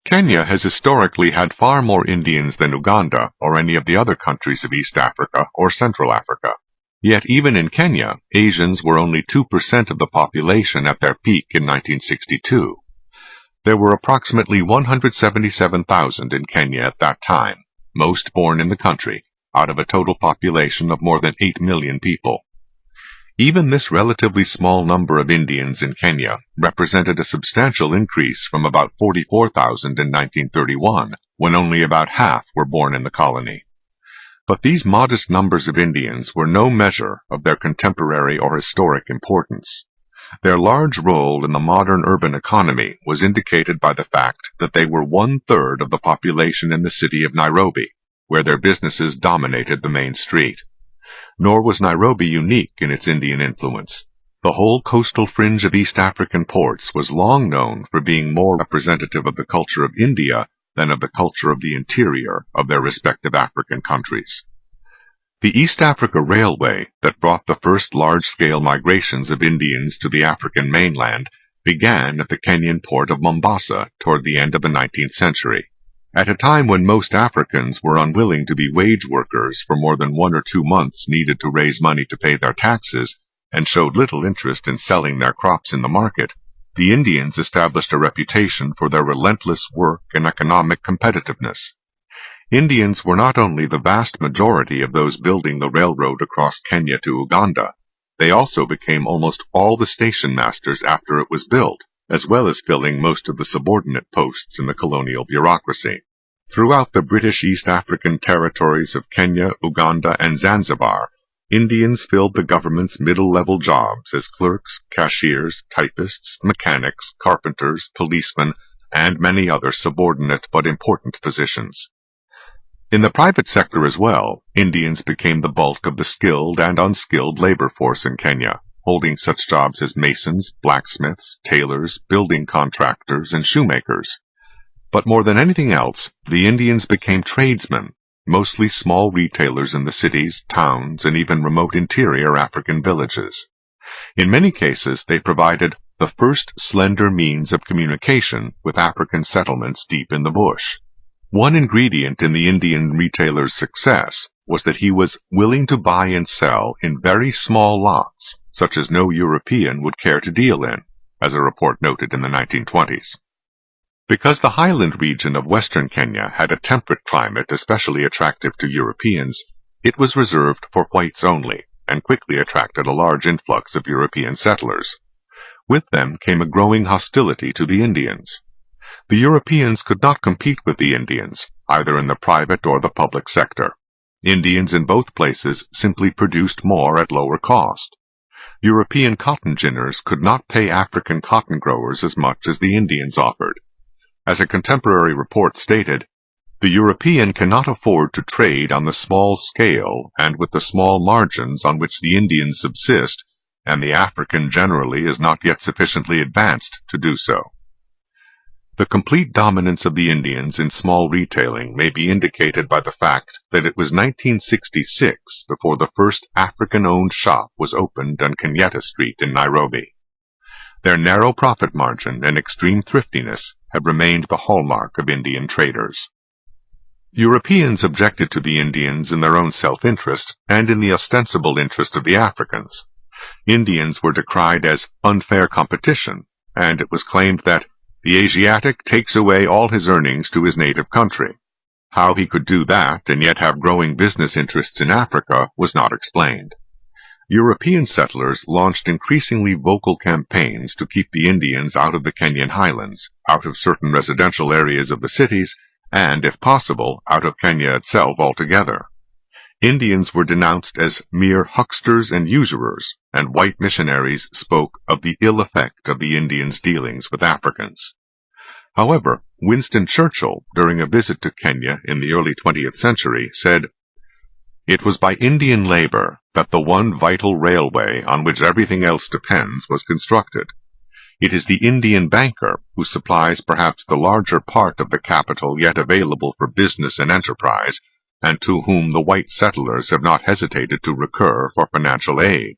Kenya has historically had far more Indians than Uganda or any of the other countries of East Africa or Central Africa. Yet even in Kenya, Asians were only 2% of the population at their peak in 1962. There were approximately 177,000 in Kenya at that time, most born in the country, out of a total population of more than 8 million people. Even this relatively small number of Indians in Kenya represented a substantial increase from about 44,000 in 1931, when only about half were born in the colony. But these modest numbers of Indians were no measure of their contemporary or historic importance. Their large role in the modern urban economy was indicated by the fact that they were 1/3 of the population in the city of Nairobi, where their businesses dominated the main street. Nor was Nairobi unique in its Indian influence. The whole coastal fringe of East African ports was long known for being more representative of the culture of India than of the culture of the interior of their respective African countries. The East Africa Railway, that brought the first large-scale migrations of Indians to the African mainland, began at the Kenyan port of Mombasa toward the end of the 19th century. At a time when most Africans were unwilling to be wage workers for more than 1 or 2 months needed to raise money to pay their taxes, and showed little interest in selling their crops in the market, the Indians established a reputation for their relentless work and economic competitiveness. Indians were not only the vast majority of those building the railroad across Kenya to Uganda, they also became almost all the station masters after it was built, as well as filling most of the subordinate posts in the colonial bureaucracy. Throughout the British East African territories of Kenya, Uganda, and Zanzibar, Indians filled the government's middle-level jobs as clerks, cashiers, typists, mechanics, carpenters, policemen, and many other subordinate but important positions. In the private sector as well, Indians became the bulk of the skilled and unskilled labor force in Kenya, holding such jobs as masons, blacksmiths, tailors, building contractors, and shoemakers. But more than anything else, the Indians became tradesmen, mostly small retailers in the cities, towns, and even remote interior African villages. In many cases, they provided the first slender means of communication with African settlements deep in the bush. One ingredient in the Indian retailer's success was that he was willing to buy and sell in very small lots, such as no European would care to deal in, as a report noted in the 1920s. Because the highland region of western Kenya had a temperate climate especially attractive to Europeans, it was reserved for whites only, and quickly attracted a large influx of European settlers. With them came a growing hostility to the Indians. The Europeans could not compete with the Indians, either in the private or the public sector. Indians in both places simply produced more at lower cost. European cotton ginners could not pay African cotton growers as much as the Indians offered. As a contemporary report stated, the European cannot afford to trade on the small scale and with the small margins on which the Indians subsist, and the African generally is not yet sufficiently advanced to do so. The complete dominance of the Indians in small retailing may be indicated by the fact that it was 1966 before the first African-owned shop was opened on Kenyatta Street in Nairobi. Their narrow profit margin and extreme thriftiness have remained the hallmark of Indian traders. Europeans objected to the Indians in their own self-interest and in the ostensible interest of the Africans. Indians were decried as unfair competition, and it was claimed that the Asiatic takes away all his earnings to his native country. How he could do that and yet have growing business interests in Africa was not explained. European settlers launched increasingly vocal campaigns to keep the Indians out of the Kenyan highlands, out of certain residential areas of the cities, and, if possible, out of Kenya itself altogether. Indians were denounced as mere hucksters and usurers, and white missionaries spoke of the ill effect of the Indians' dealings with Africans. However, Winston Churchill, during a visit to Kenya in the early 20th century, said, "It was by Indian labor that the one vital railway on which everything else depends was constructed. It is the Indian banker who supplies perhaps the larger part of the capital yet available for business and enterprise, and to whom the white settlers have not hesitated to recur for financial aid.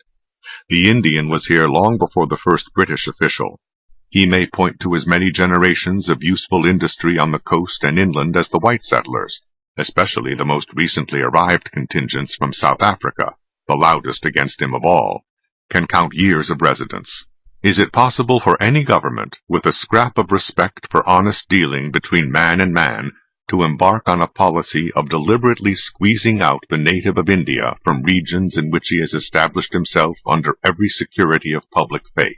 The Indian was here long before the first British official. He may point to as many generations of useful industry on the coast and inland as the white settlers, especially the most recently arrived contingents from South Africa, the loudest against him of all, can count years of residence. Is it possible for any government, with a scrap of respect for honest dealing between man and man, to embark on a policy of deliberately squeezing out the native of India from regions in which he has established himself under every security of public faith?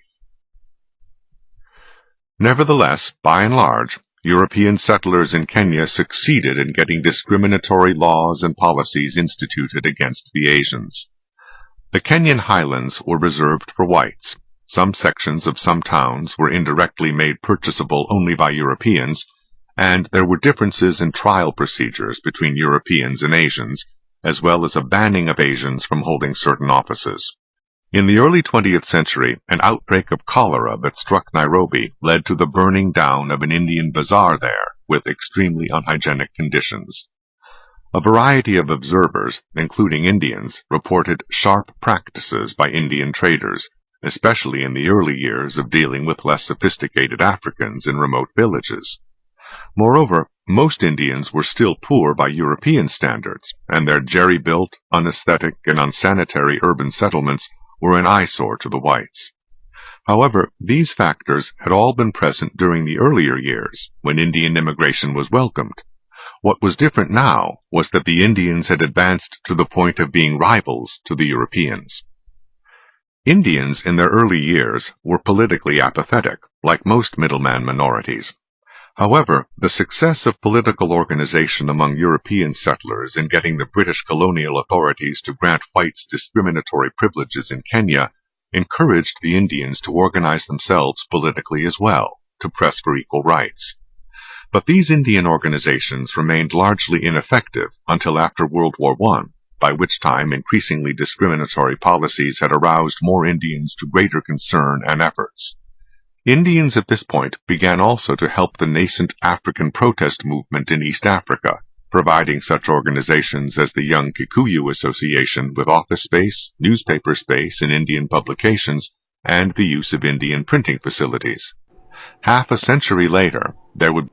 Nevertheless, by and large, European settlers in Kenya succeeded in getting discriminatory laws and policies instituted against the Asians. The Kenyan highlands were reserved for whites. Some sections of some towns were indirectly made purchasable only by Europeans, and there were differences in trial procedures between Europeans and Asians, as well as a banning of Asians from holding certain offices. In the early 20th century, an outbreak of cholera that struck Nairobi led to the burning down of an Indian bazaar there, with extremely unhygienic conditions. A variety of observers, including Indians, reported sharp practices by Indian traders, especially in the early years of dealing with less sophisticated Africans in remote villages. Moreover, most Indians were still poor by European standards, and their jerry-built, unaesthetic, and unsanitary urban settlements were an eyesore to the whites. However, these factors had all been present during the earlier years, when Indian immigration was welcomed. What was different now was that the Indians had advanced to the point of being rivals to the Europeans. Indians in their early years were politically apathetic, like most middleman minorities. However, the success of political organization among European settlers in getting the British colonial authorities to grant whites discriminatory privileges in Kenya encouraged the Indians to organize themselves politically as well, to press for equal rights. But these Indian organizations remained largely ineffective until after World War I, by which time increasingly discriminatory policies had aroused more Indians to greater concern and efforts. Indians at this point began also to help the nascent African protest movement in East Africa, providing such organizations as the Young Kikuyu Association with office space, newspaper space in Indian publications, and the use of Indian printing facilities. Half a century later, there would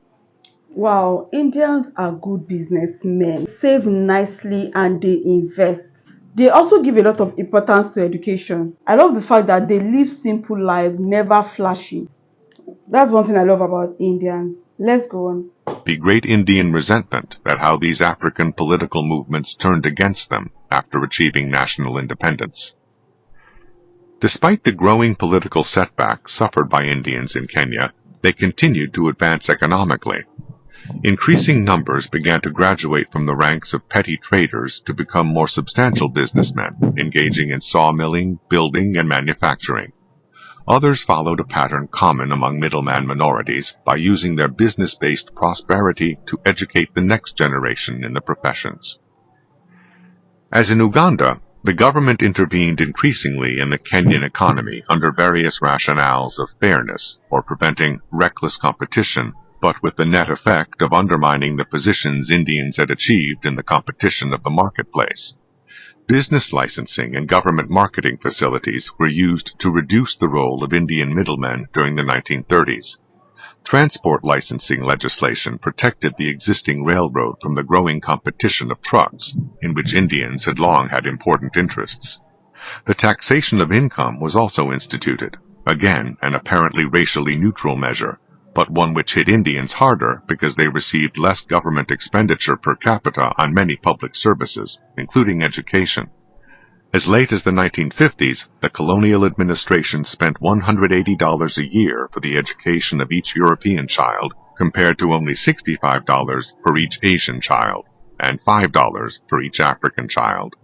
Wow, Indians are good businessmen. They save nicely and they invest. They also give a lot of importance to education. I love the fact that they live simple life, never flashy. That's one thing I love about Indians. Let's go on. be great Indian resentment at how these African political movements turned against them after achieving national independence. Despite the growing political setbacks suffered by Indians in Kenya, they continued to advance economically. Increasing numbers began to graduate from the ranks of petty traders to become more substantial businessmen, engaging in sawmilling, building, and manufacturing. Others followed a pattern common among middleman minorities by using their business-based prosperity to educate the next generation in the professions. As in Uganda, the government intervened increasingly in the Kenyan economy under various rationales of fairness or preventing reckless competition, but with the net effect of undermining the positions Indians had achieved in the competition of the marketplace. Business licensing and government marketing facilities were used to reduce the role of Indian middlemen during the 1930s. Transport licensing legislation protected the existing railroad from the growing competition of trucks, in which Indians had long had important interests. The taxation of income was also instituted, again an apparently racially neutral measure, but one which hit Indians harder because they received less government expenditure per capita on many public services, including education. As late as the 1950s, the colonial administration spent $180 a year for the education of each European child, compared to only $65 for each Asian child, and $5 for each African child.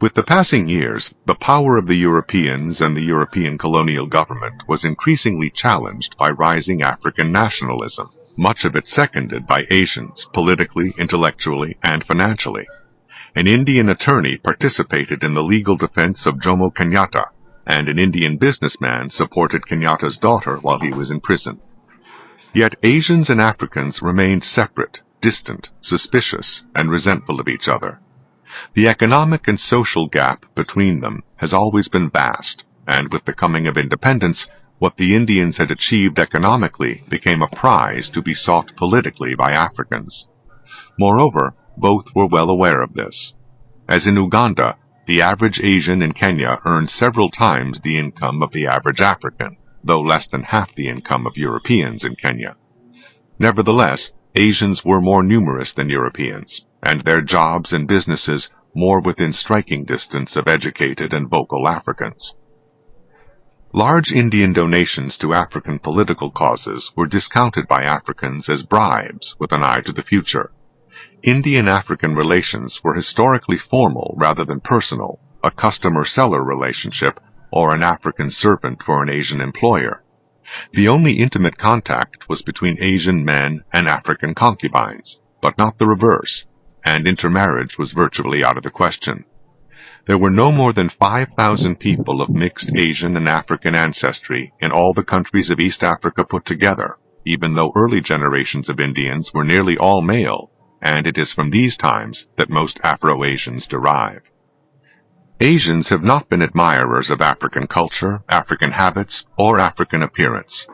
With the passing years, the power of the Europeans and the European colonial government was increasingly challenged by rising African nationalism, much of it seconded by Asians, politically, intellectually, and financially. An Indian attorney participated in the legal defense of Jomo Kenyatta, and an Indian businessman supported Kenyatta's daughter while he was in prison. Yet Asians and Africans remained separate, distant, suspicious, and resentful of each other. The economic and social gap between them has always been vast, and with the coming of independence, What the Indians had achieved economically became a prize to be sought politically by Africans. Moreover, both were well aware of this. As in Uganda, the average Asian in Kenya earned several times the income of the average African, though less than half the income of Europeans in Kenya. Nevertheless, Asians were more numerous than Europeans, and their jobs and businesses more within striking distance of educated and vocal Africans. Large Indian donations to African political causes were discounted by Africans as bribes with an eye to the future. Indian-African relations were historically formal rather than personal, a customer-seller relationship, or an African servant for an Asian employer. The only intimate contact was between Asian men and African concubines, but not the reverse, and intermarriage was virtually out of the question. There were no more than 5,000 people of mixed Asian and African ancestry in all the countries of East Africa put together, even though early generations of Indians were nearly all male, and it is from these times that most Afro-Asians derive. Asians have not been admirers of African culture, African habits, or African appearance.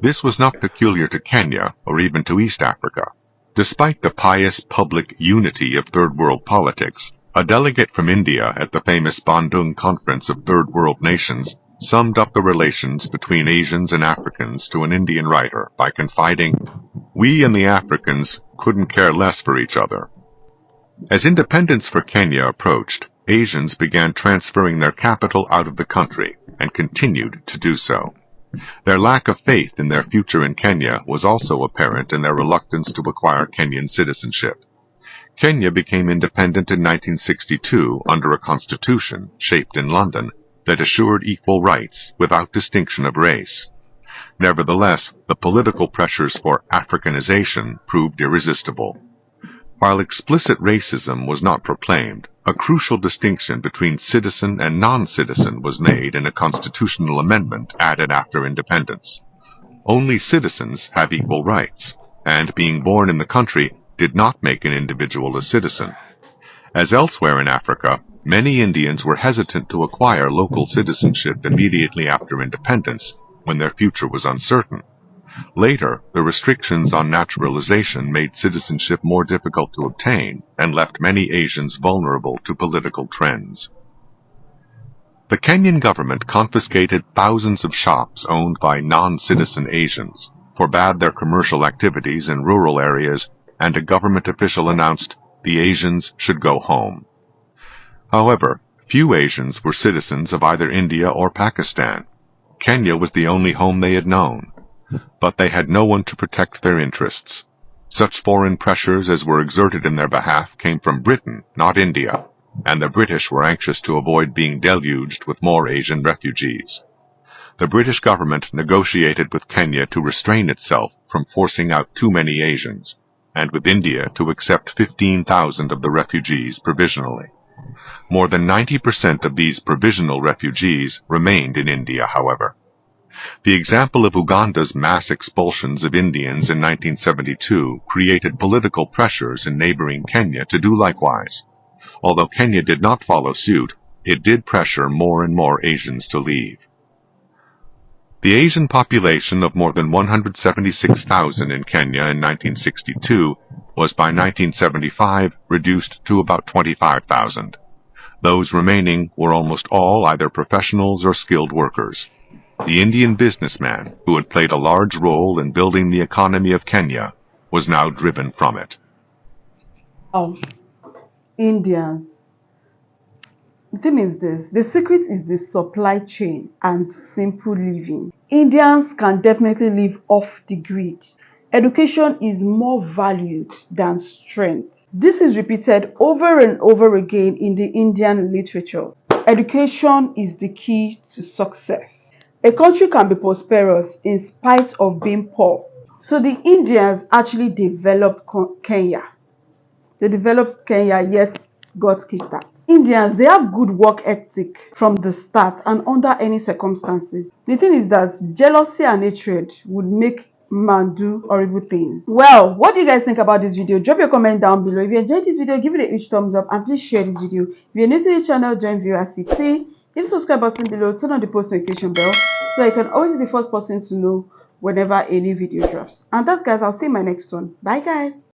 This was not peculiar to Kenya or even to East Africa. Despite the pious public unity of Third World politics, a delegate from India at the famous Bandung Conference of Third World Nations summed up the relations between Asians and Africans to an Indian writer by confiding, "We and the Africans couldn't care less for each other." As independence for Kenya approached, Asians began transferring their capital out of the country and continued to do so. Their lack of faith in their future in Kenya was also apparent in their reluctance to acquire Kenyan citizenship. Kenya became independent in 1962 under a constitution, shaped in London, that assured equal rights without distinction of race. Nevertheless, the political pressures for Africanization proved irresistible. While explicit racism was not proclaimed, a crucial distinction between citizen and non-citizen was made in a constitutional amendment added after independence. Only citizens have equal rights, and being born in the country did not make an individual a citizen. As elsewhere in Africa, many Indians were hesitant to acquire local citizenship immediately after independence, when their future was uncertain. Later, the restrictions on naturalization made citizenship more difficult to obtain and left many Asians vulnerable to political trends. The Kenyan government confiscated thousands of shops owned by non-citizen Asians, forbade their commercial activities in rural areas, and a government official announced the Asians should go home. However, few Asians were citizens of either India or Pakistan. Kenya was the only home they had known, but they had no one to protect their interests. Such foreign pressures as were exerted in their behalf came from Britain, not India, and the British were anxious to avoid being deluged with more Asian refugees. The British government negotiated with Kenya to restrain itself from forcing out too many Asians, and with India to accept 15,000 of the refugees provisionally. More than 90% of these provisional refugees remained in India, however. The example of Uganda's mass expulsions of Indians in 1972 created political pressures in neighboring Kenya to do likewise. Although Kenya did not follow suit, it did pressure more and more Asians to leave. The Asian population of more than 176,000 in Kenya in 1962 was by 1975 reduced to about 25,000. Those remaining were almost all either professionals or skilled workers. The Indian businessman, who had played a large role in building the economy of Kenya, was now driven from it. Indians. The thing is this, the secret is the supply chain and simple living. Indians can definitely live off the grid. Education is more valued than strength. This is repeated over and over again in the Indian literature. Education is the key to success. A country can be prosperous in spite of being poor. So the Indians actually developed Kenya. They developed Kenya, yet got kicked out. Indians, they have good work ethic from the start and under any circumstances. The thing is that jealousy and hatred would make man do horrible things. Well, what do you guys think about this video? Drop your comment down below. If you enjoyed this video, give it a huge thumbs up and please share this video. If you're new to the channel, join viewership. See, hit the subscribe button below, turn on the post notification bell so you can always be the first person to know whenever a new video drops. And that's, guys, I'll see you in my next one. Bye, guys.